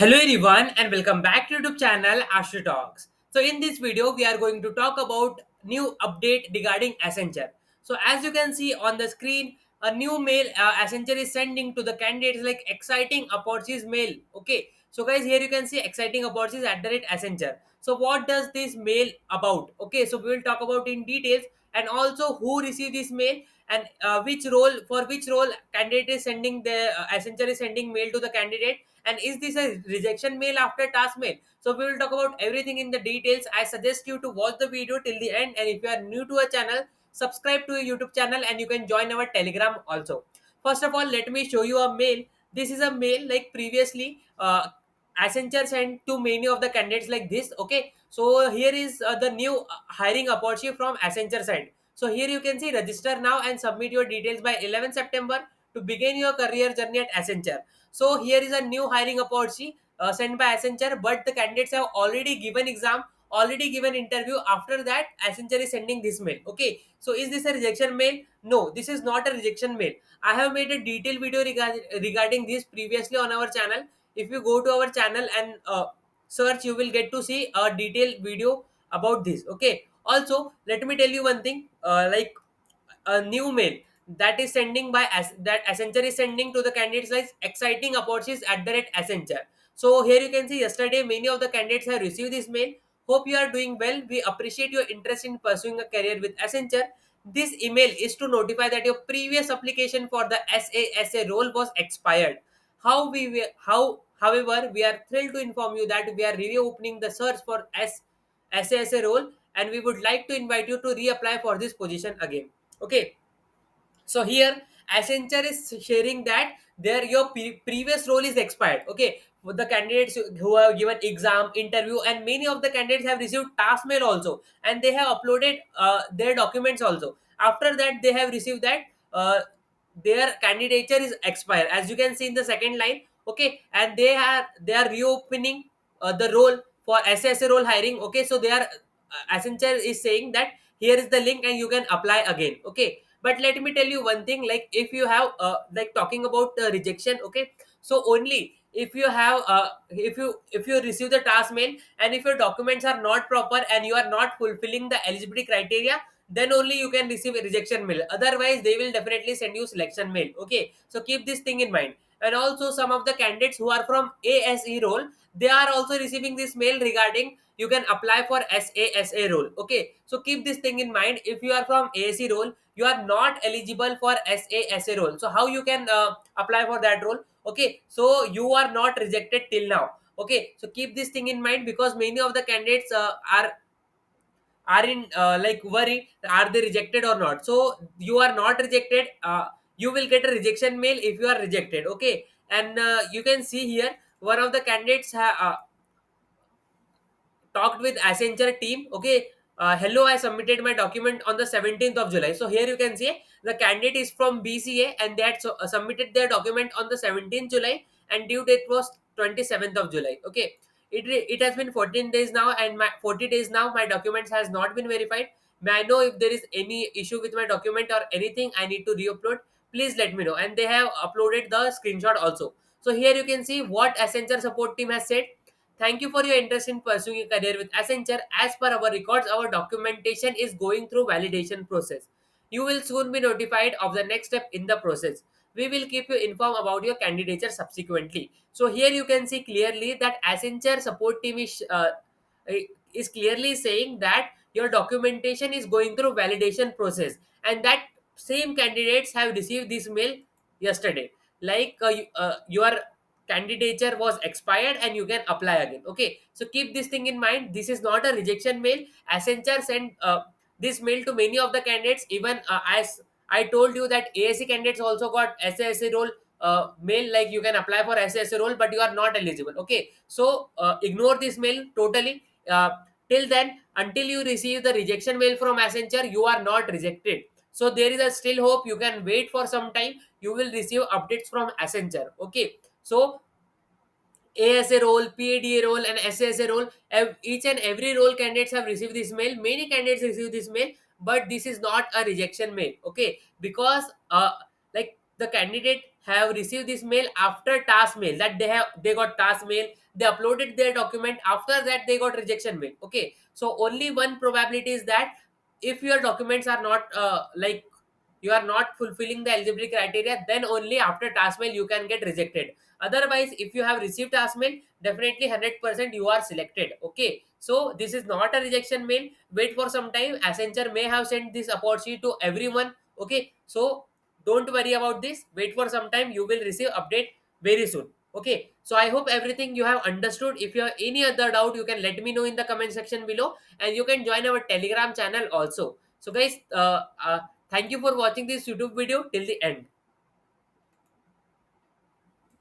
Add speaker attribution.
Speaker 1: Hello everyone and welcome back to YouTube channel Astro Talks. So in this video we are going to talk about new update regarding Accenture. So as you can see on the screen, a new mail Accenture is sending to the candidates like exciting opportunities mail. Okay. So guys, here you can see exciting opportunities at the rate Accenture. So what does this mail about? Okay, so we will talk about in details and also who received this mail and which role candidate is sending the Accenture is sending mail to the candidate, and is this a rejection mail after task mail. So we will talk about everything in the details. I suggest you to watch the video till the end, and if you are new to our channel, subscribe to our YouTube channel and you can join our Telegram also. First of all, let me show you a mail. This is a mail like previously Accenture sent to many of the candidates like this. Okay, so here is the new hiring opportunity from Accenture side. So here you can see register now and submit your details by 11 September to begin your career journey at Accenture. So here is a new hiring opportunity sent by Accenture, but the candidates have already given exam, already given interview. After that, Accenture is sending this mail. Okay, so is this a rejection mail? No, this is not a rejection mail. I have made a detailed video regarding this previously on our channel. If you go to our channel and search, you will get to see a detailed video about this. Okay. Also, let me tell you one thing. Like a new mail that is sending by that Accenture is sending to the candidates like exciting opportunities at the rate Accenture. So here you can see yesterday many of the candidates have received this mail. Hope you are doing well. We appreciate your interest in pursuing a career with Accenture. This email is to notify that your previous application for the SASA role was expired. However, we are thrilled to inform you that we are reopening the search for SASA role, and we would like to invite you to reapply for this position again. Okay, so here Accenture is sharing that your previous role is expired. Okay, for the candidates who have given exam interview, and many of the candidates have received task mail also, and they have uploaded their documents also. After that they have received that their candidature is expired, as you can see in the second line. Okay, and they are reopening the role for SSA role hiring. Okay, so they are Accenture is saying that here is the link and you can apply again. Okay, but let me tell you one thing, like if you have like talking about rejection. Okay, so only if you receive the task mail and if your documents are not proper and you are not fulfilling the eligibility criteria, then only you can receive a rejection mail. Otherwise they will definitely send you selection mail. Okay, so keep this thing in mind. And also some of the candidates who are from ASE role, they are also receiving this mail regarding you can apply for SASA role. Okay, so keep this thing in mind. If you are from ASE role, you are not eligible for SASA role. So how you can apply for that role? Okay, so you are not rejected till now. Okay, so keep this thing in mind because many of the candidates are in like worry, are they rejected or not. So you are not rejected. You will get a rejection mail if you are rejected. Okay, and you can see here one of the candidates talked with Accenture team. Okay, hello, I submitted my document on the 17th of July. So here you can see the candidate is from BCA and they had submitted their document on the 17th July, and due date was 27th of July. Okay, it has been 14 days now, and my 40 days now my documents has not been verified. May I know if there is any issue with my document or anything I need to re-upload? Please let me know. And they have uploaded the screenshot also. So here you can see what Accenture support team has said. Thank you for your interest in pursuing a career with Accenture. As per our records, our documentation is going through validation process. You will soon be notified of the next step in the process. We will keep you informed about your candidature subsequently. So here you can see clearly that Accenture support team is clearly saying that your documentation is going through validation process, and that same candidates have received this mail yesterday. Like your candidature was expired and you can apply again. Okay, so keep this thing in mind. This is not a rejection mail. Accenture sent this mail to many of the candidates. Even as I told you that ASC candidates also got SASA role mail, like you can apply for SASA role but you are not eligible. Okay, so ignore this mail totally. Till then, until you receive the rejection mail from Accenture, you are not rejected. So there is a still hope. You can wait for some time. You will receive updates from Accenture. Okay, so ASA role, PADA role, and SSA role, each and every role candidates have received this mail. Many candidates receive this mail, but this is not a rejection mail. Okay, because like the candidate have received this mail after task mail, that they got task mail, they uploaded their document, after that they got rejection mail. Okay, so only one probability is that if your documents are not like you are not fulfilling the eligibility criteria, then only after task mail you can get rejected. Otherwise, if you have received task mail, definitely 100% you are selected. Okay, so this is not a rejection mail. Wait for some time, Accenture may have sent this opportunity to everyone. Okay, so don't worry about this, wait for some time, you will receive update very soon. Okay, so I hope everything you have understood. If you have any other doubt, you can let me know in the comment section below, and you can join our Telegram channel also. So guys, thank you for watching this YouTube video till the end.